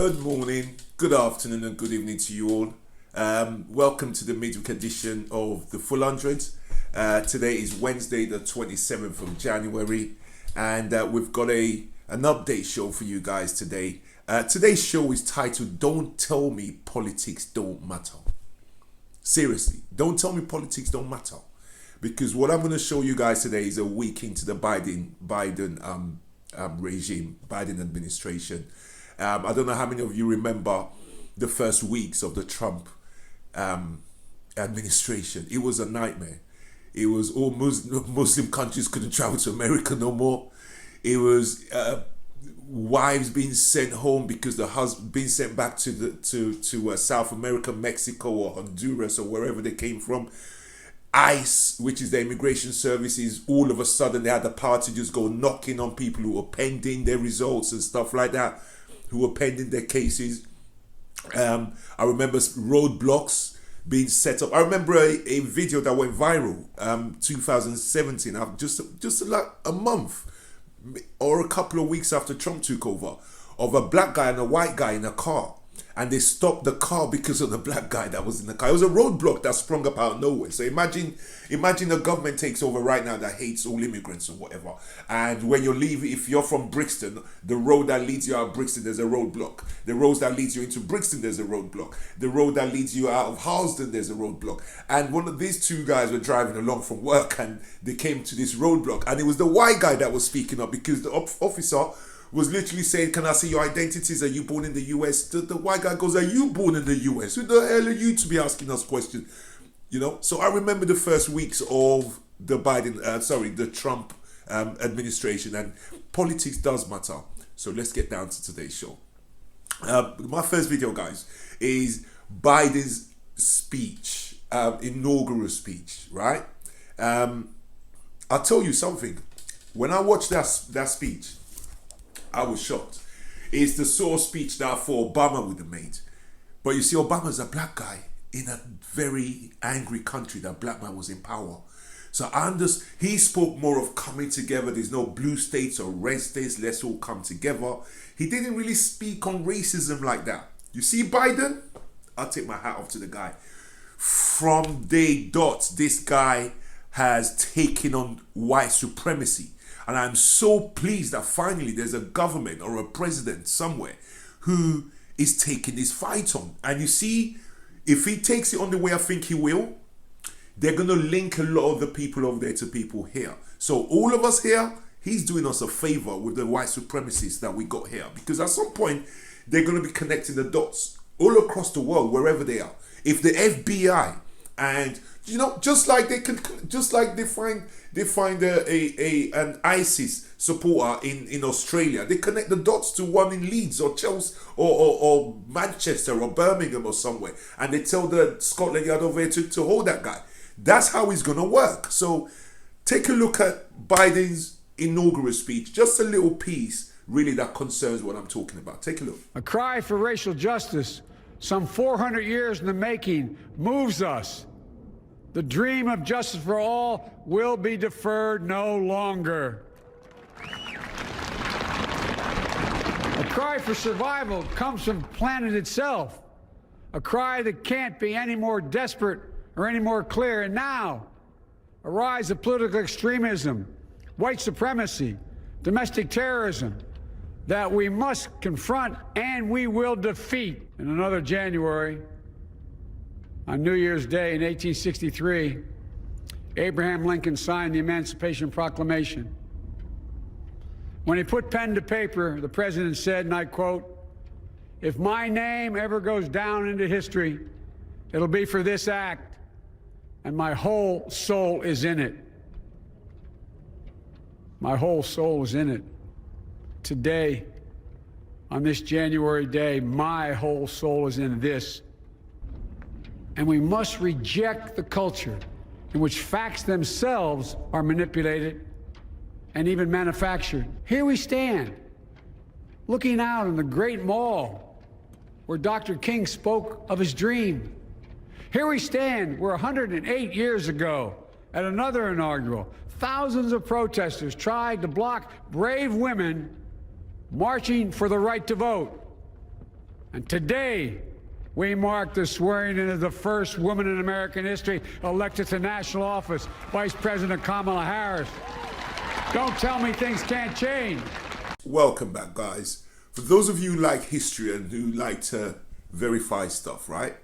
Good morning, good afternoon, and good evening to you all. Welcome to the midweek edition of the Full Hundreds. Today is Wednesday, the 27th of January, and we've got an update show for you guys today. Today's show is titled "Don't Tell Me Politics Don't Matter." Seriously, don't tell me politics don't matter, because what I'm going to show you guys today is a week into the Biden regime, Biden administration. I don't know how many of you remember the first weeks of the Trump administration. It was a nightmare. It was all Muslim countries couldn't travel to America no more. It was wives being sent home because the husband being sent back to South America, Mexico, or Honduras, or wherever they came from. ICE, which is the immigration services, all of a sudden they had the power to just go knocking on people who were pending their results and stuff like that, who were pending their cases. I remember roadblocks being set up. I remember a video that went viral 2017, just like a month or a couple of weeks after Trump took over, of a black guy and a white guy in a car. And they stopped the car because of the black guy that was in the car. It was a roadblock that sprung up out of nowhere. So imagine a government takes over right now that hates all immigrants or whatever. And when you're leaving, if you're from Brixton, the road that leads you out of Brixton, there's a roadblock. The road that leads you into Brixton, there's a roadblock. The road that leads you out of Harlesden, there's a roadblock. And one of these two guys were driving along from work and they came to this roadblock. And it was the white guy that was speaking up because the officer was literally saying, "Can I see your identities? Are you born in the US?" The white guy goes, "Are you born in the US? Who the hell are you to be asking us questions?" You know. So I remember the first weeks of the the Trump administration, and politics does matter. So let's get down to today's show. My first video, guys, is Biden's speech, inaugural speech. Right? I'll tell you something. When I watched that speech, I was shocked. It's the sort of speech that I thought Obama would have made. But you see, Obama's a black guy in a very angry country that black man was in power. So he spoke more of coming together. There's no blue states or red states. Let's all come together. He didn't really speak on racism like that. You see, Biden, I'll take my hat off to the guy. From day dot, this guy has taken on white supremacy. And I'm so pleased that finally there's a government or a president somewhere who is taking this fight on. And you see, if he takes it on the way I think he will, they're going to link a lot of the people over there to people here. So all of us here, he's doing us a favor with the white supremacists that we got here. Because at some point, they're going to be connecting the dots all across the world, wherever they are. If the FBI and just like they find an ISIS supporter in Australia, they connect the dots to one in Leeds or Chelsea or Manchester or Birmingham or somewhere, and they tell the Scotland Yard over here to hold that guy. That's how it's gonna work. So take a look at Biden's inaugural speech, just a little piece really that concerns what I'm talking about. Take a look. A cry for racial justice, some 400 years in the making, moves us. The dream of justice for all will be deferred no longer. A cry for survival comes from the planet itself. A cry that can't be any more desperate or any more clear. And now, a rise of political extremism, white supremacy, domestic terrorism, that we must confront and we will defeat. In another January, on New Year's Day in 1863, Abraham Lincoln signed the Emancipation Proclamation. When he put pen to paper, the president said, and I quote, "If my name ever goes down into history, it'll be for this act, and my whole soul is in it." My whole soul is in it. Today, on this January day, my whole soul is in this. And we must reject the culture in which facts themselves are manipulated and even manufactured. Here we stand, looking out on the great mall where Dr. King spoke of his dream. Here we stand where 108 years ago, at another inaugural, thousands of protesters tried to block brave women marching for the right to vote. And today, we mark the swearing in of the first woman in American history elected to national office, Vice President Kamala Harris. Don't tell me things can't change. Welcome back, guys. For those of you who like history and who like to verify stuff, right?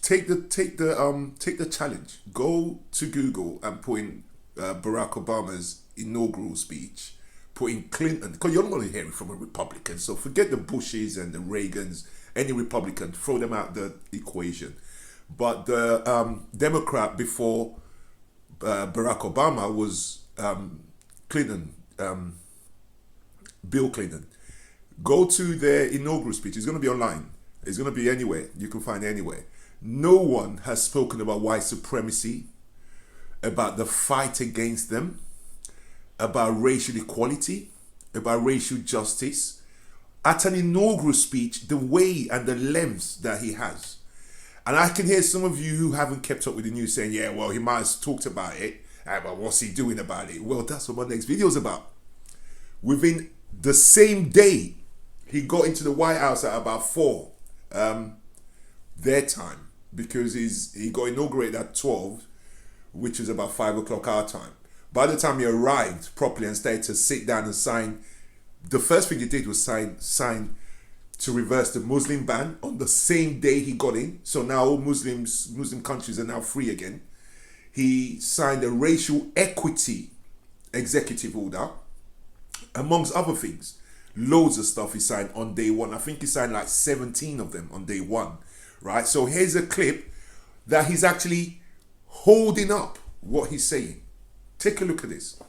Take the challenge. Go to Google and put in Barack Obama's inaugural speech. Put in Clinton, because you're not going to hear it from a Republican. So forget the Bushes and the Reagans. Any Republican, throw them out the equation. But the Democrat before Barack Obama was Clinton, Bill Clinton. Go to their inaugural speech. It's going to be online. It's going to be anywhere. You can find it anywhere. No one has spoken about white supremacy, about the fight against them, about racial equality, about racial justice. At an inaugural speech, the way and the lengths that he has. And I can hear some of you who haven't kept up with the news saying, yeah, well, he might have talked about it, but what's he doing about it? Well, that's what my next video is about. Within the same day, he got into the White House at about 4 their time, because he got inaugurated at 12, which is about 5 o'clock our time. By the time he arrived properly and started to sit down and sign, the first thing he did was sign to reverse the Muslim ban on the same day he got in. So now all Muslim countries are now free again. He signed a racial equity executive order, amongst other things. Loads of stuff he signed on day one. I think he signed like 17 of them on day one, right? So here's a clip that he's actually holding up what he's saying. Take a look at this.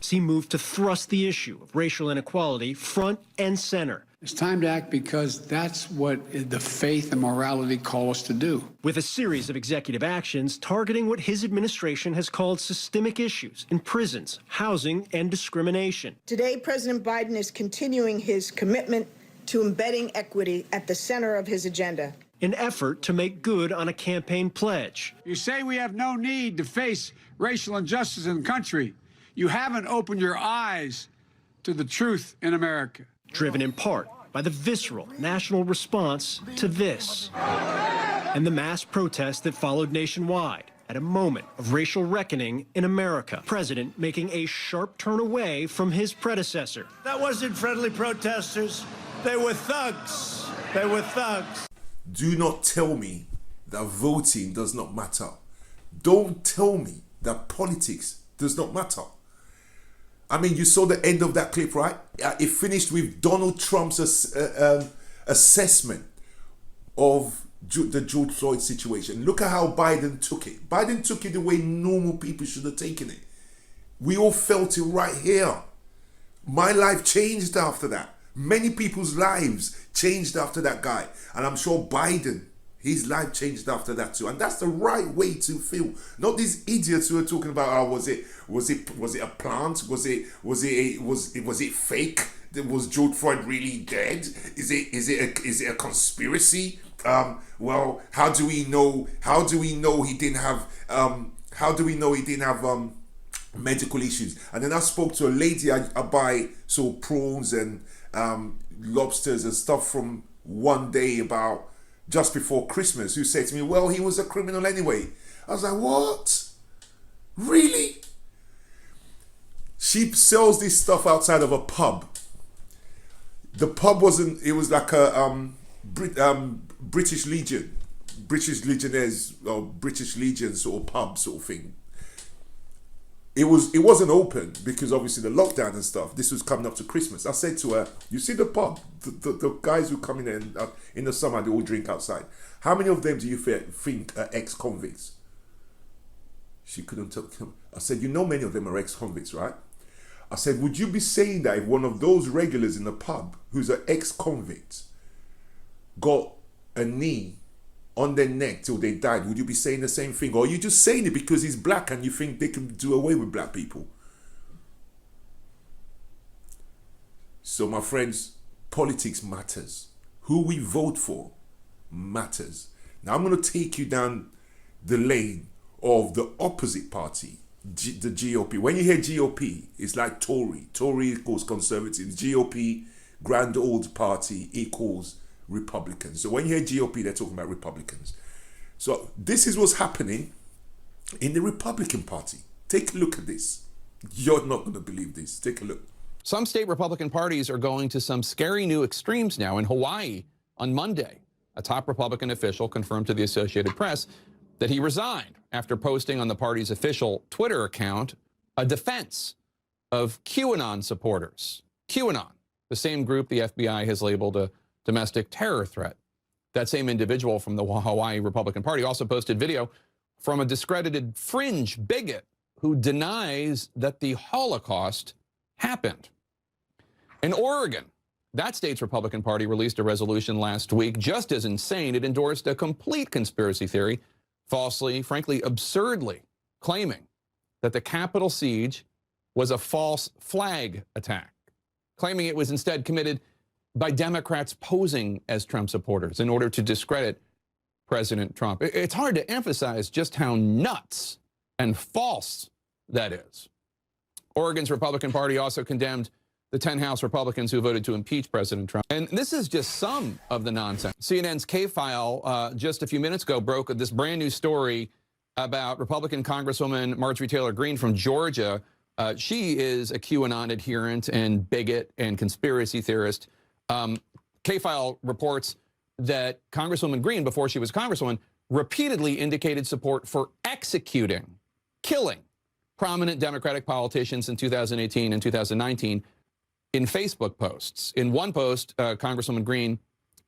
He moved to thrust the issue of racial inequality front and center. It's time to act because that's what the faith and morality call us to do. With a series of executive actions targeting what his administration has called systemic issues in prisons, housing, and discrimination. Today, President Biden is continuing his commitment to embedding equity at the center of his agenda. An effort to make good on a campaign pledge. You say we have no need to face racial injustice in the country. You haven't opened your eyes to the truth in America. Driven in part by the visceral national response to this and the mass protests that followed nationwide at a moment of racial reckoning in America. President making a sharp turn away from his predecessor. That wasn't friendly protesters. They were thugs. They were thugs. Do not tell me that voting does not matter. Don't tell me that politics does not matter. I mean, you saw the end of that clip, right? It finished with Donald Trump's assessment of the George Floyd situation. Look at how Biden took it. Biden took it the way normal people should have taken it. We all felt it right here. My life changed after that. Many people's lives changed after that guy. And I'm sure Biden, his life changed after that too. And that's the right way to feel. Not these idiots who are talking about, oh, was it a plant? Was it fake? Was George Floyd really dead? Is it a conspiracy? Well, how do we know he didn't have medical issues? And then I spoke to a lady I buy prawns and lobsters and stuff from one day about just before Christmas, who said to me, well, he was a criminal anyway. I was like, what? Really? She sells this stuff outside of a pub. The pub wasn't, it was like a British Legion, British Legionnaires or British Legion sort of pub sort of thing. It wasn't open because obviously the lockdown and stuff. This was coming up to Christmas. I said to her, you see the pub, the guys who come in the summer, they all drink outside. How many of them do you think are ex-convicts? She couldn't tell. I said, you know many of them are ex-convicts, right? I said, would you be saying that if one of those regulars in the pub who's an ex-convict got a knee on their neck till they died, would you be saying the same thing? Or are you just saying it because he's black and you think they can do away with black people? So my friends, politics matters. Who we vote for matters. Now I'm going to take you down the lane of the opposite party, the GOP. When you hear GOP, it's like Tory. Tory equals conservative. GOP grand old party equals Republicans. So when you hear GOP, they're talking about Republicans. So this is what's happening in the Republican Party. Take a look at this. You're not going to believe this. Take a look. Some state Republican parties are going to some scary new extremes now. In Hawaii on Monday, a top Republican official confirmed to the Associated Press that he resigned after posting on the party's official Twitter account a defense of QAnon supporters. QAnon, the same group the FBI has labeled a domestic terror threat. That same individual from the Hawaii Republican Party also posted video from a discredited fringe bigot who denies that the Holocaust happened. In Oregon, that state's Republican Party released a resolution last week just as insane. It endorsed a complete conspiracy theory, falsely, frankly, absurdly claiming that the Capitol siege was a false flag attack, claiming it was instead committed by Democrats posing as Trump supporters in order to discredit President Trump. It's hard to emphasize just how nuts and false that is. Oregon's Republican Party also condemned the 10 House Republicans who voted to impeach President Trump. And this is just some of the nonsense. CNN's K-File just a few minutes ago broke this brand new story about Republican Congresswoman Marjorie Taylor Greene from Georgia. She is a QAnon adherent and bigot and conspiracy theorist. K-File reports that Congresswoman Greene, before she was Congresswoman, repeatedly indicated support for executing, killing prominent Democratic politicians in 2018 and 2019 in Facebook posts. In one post, Congresswoman Greene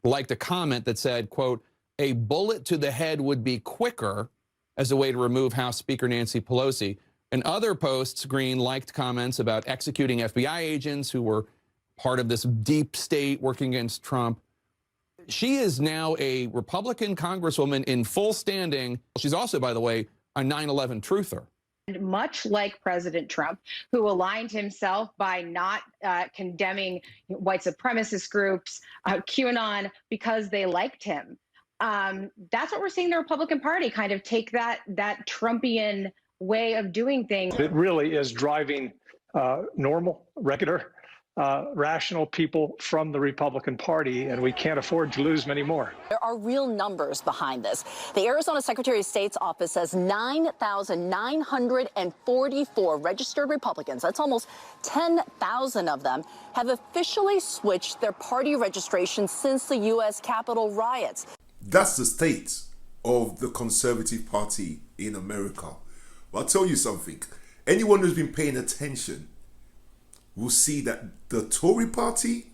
liked a comment that said, quote, "A bullet to the head would be quicker," as a way to remove House Speaker Nancy Pelosi. In other posts, Greene liked comments about executing FBI agents who were part of this deep state working against Trump. She is now a Republican Congresswoman in full standing. She's also, by the way, a 9/11 truther. Much like President Trump, who aligned himself by not condemning white supremacist groups, QAnon, because they liked him. That's what we're seeing the Republican Party kind of take that Trumpian way of doing things. It really is driving normal, regular, rational people from the Republican Party, and we can't afford to lose many more. There are real numbers behind this. The Arizona Secretary of State's office says 9,944 registered Republicans, that's almost 10,000 of them, have officially switched their party registration since the U.S. Capitol riots. That's the state of the Conservative Party in America. Well, I'll tell you something. Anyone who's been paying attention will see that the Tory Party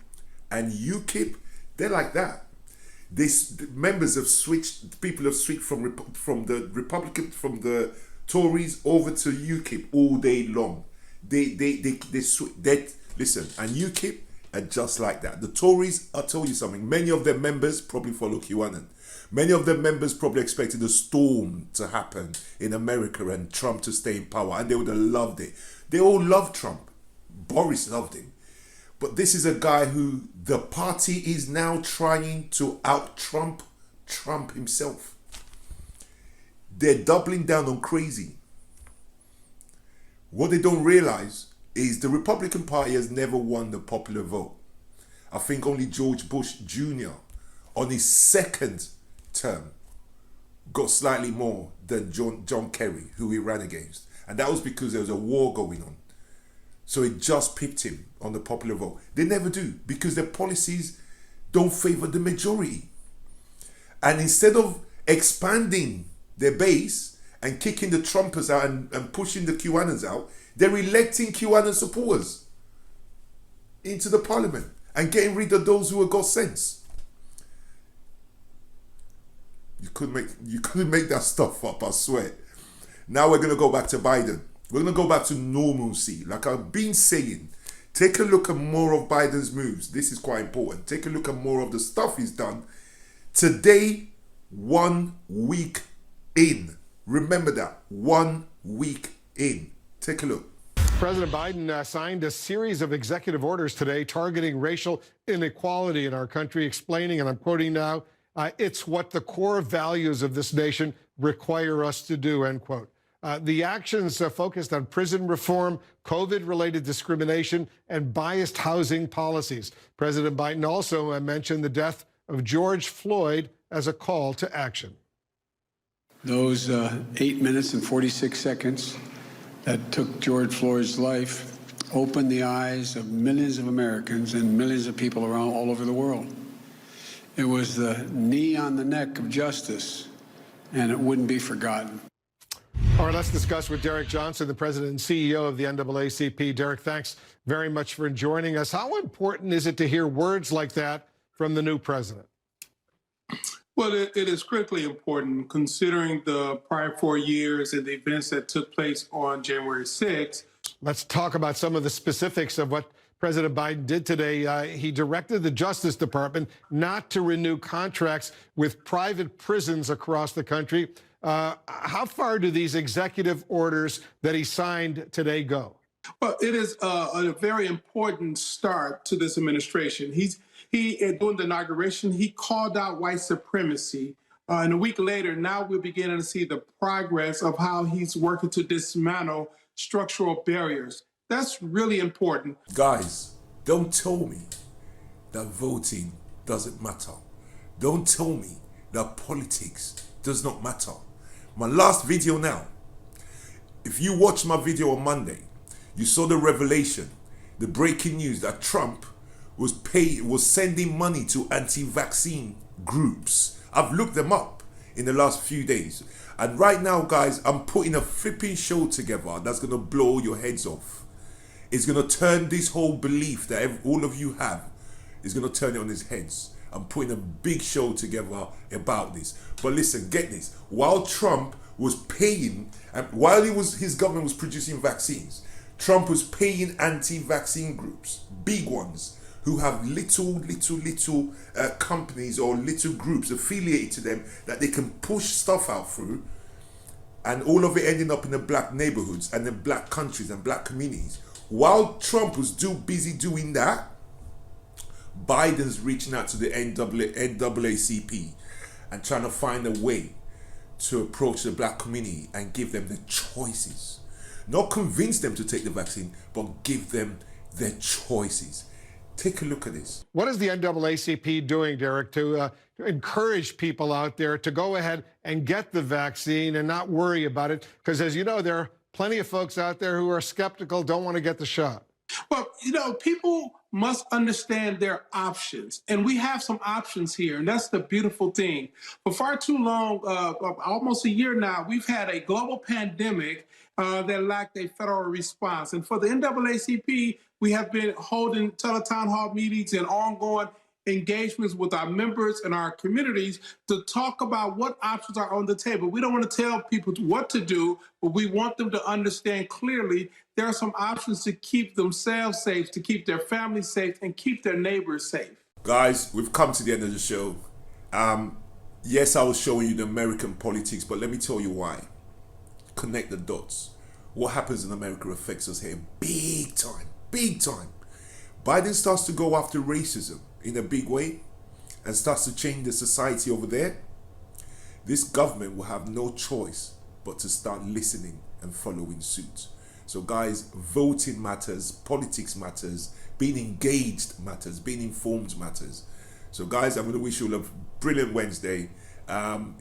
and UKIP, they're like that. Members have switched, people have switched from the Tories over to UKIP all day long. They listen, and UKIP are just like that. The Tories, I'll tell you something, many of their members probably follow QAnon. Many of their members probably expected a storm to happen in America and Trump to stay in power, and they would have loved it. They all love Trump. Boris loved him. But this is a guy who the party is now trying to out-Trump Trump himself. They're doubling down on crazy. What they don't realize is the Republican Party has never won the popular vote. I think only George Bush Jr. on his second term got slightly more than John Kerry, who he ran against. And that was because there was a war going on. So it just pipped him on the popular vote. They never do, because their policies don't favor the majority. And instead of expanding their base and kicking the Trumpers out and pushing the QAnons out, they're electing QAnon supporters into the parliament and getting rid of those who have got sense. You couldn't make that stuff up, I swear. Now we're going to go back to Biden. We're going to go back to normalcy. Like I've been saying, take a look at more of Biden's moves. This is quite important. Take a look at more of the stuff he's done. Today, 1 week in. Remember that. 1 week in. Take a look. President Biden signed a series of executive orders today targeting racial inequality in our country, explaining, and I'm quoting now, it's what the core values of this nation require us to do, end quote. The actions focused on prison reform, COVID-related discrimination, and biased housing policies. President Biden also mentioned the death of George Floyd as a call to action. Those 8 minutes and 46 seconds that took George Floyd's life opened the eyes of millions of Americans and millions of people around all over the world. It was the knee on the neck of justice, and it wouldn't be forgotten. All right, let's discuss with Derek Johnson, the president and CEO of the NAACP. Derek, thanks very much for joining us. How important is it to hear words like that from the new president? Well, it is critically important considering the prior 4 years and the events that took place on January 6th. Let's talk about some of the specifics of what President Biden did today. He directed the Justice Department not to renew contracts with private prisons across the country. How far do these executive orders that he signed today go? Well, it is a very important start to this administration. During the inauguration, he called out white supremacy. And a week later, now we're beginning to see the progress of how he's working to dismantle structural barriers. That's really important. Guys, don't tell me that voting doesn't matter. Don't tell me that politics does not matter. My last video now, if you watched my video on Monday, you saw the revelation, the breaking news that Trump was sending money to anti-vaccine groups. I've looked them up in the last few days. And right now, guys, I'm putting a flipping show together that's going to blow your heads off. It's going to turn this whole belief that all of you have, is going to turn it on its heads. I'm putting a big show together about this. But listen, get this. While Trump was paying, and while his government was producing vaccines, Trump was paying anti-vaccine groups, big ones, who have little companies or little groups affiliated to them that they can push stuff out through, and all of it ending up in the black neighborhoods and the black countries and black communities. While Trump was busy doing that, Biden's reaching out to the NAACP and trying to find a way to approach the black community and give them the choices. Not convince them to take the vaccine, but give them their choices. Take a look at this. What is the NAACP doing, Derek, to encourage people out there to go ahead and get the vaccine and not worry about it? Because as you know, there are plenty of folks out there who are skeptical, don't want to get the shot. Well, people must understand their options. And we have some options here. And that's the beautiful thing. For far too long, almost a year now, we've had a global pandemic that lacked a federal response. And for the NAACP, we have been holding teletown hall meetings and ongoing engagements with our members and our communities to talk about what options are on the table. We don't want to tell people what to do, but we want them to understand clearly there are some options to keep themselves safe, to keep their families safe, and keep their neighbors safe. Guys, we've come to the end of the show. Yes, I was showing you the American politics, but let me tell you why. Connect the dots. What happens in America affects us here big time, big time. Biden starts to go after racism in a big way and starts to change the society over there. This government will have no choice but to start listening and following suit. So guys, voting matters, politics matters, being engaged matters, being informed matters. So guys, I'm going to wish you all a brilliant Wednesday.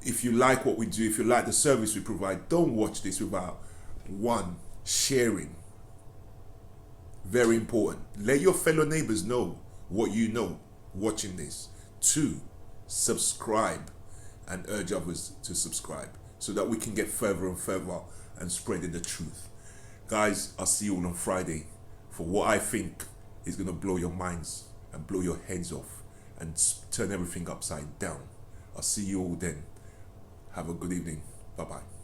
If you like what we do, if you like the service we provide, don't watch this without, one, sharing. Very important. Let your fellow neighbors know what you know watching this. 2, subscribe and urge others to subscribe so that we can get further and further and spreading the truth. Guys, I'll see you all on Friday for what I think is going to blow your minds and blow your heads off and turn everything upside down. I'll see you all then. Have a good evening. Bye-bye.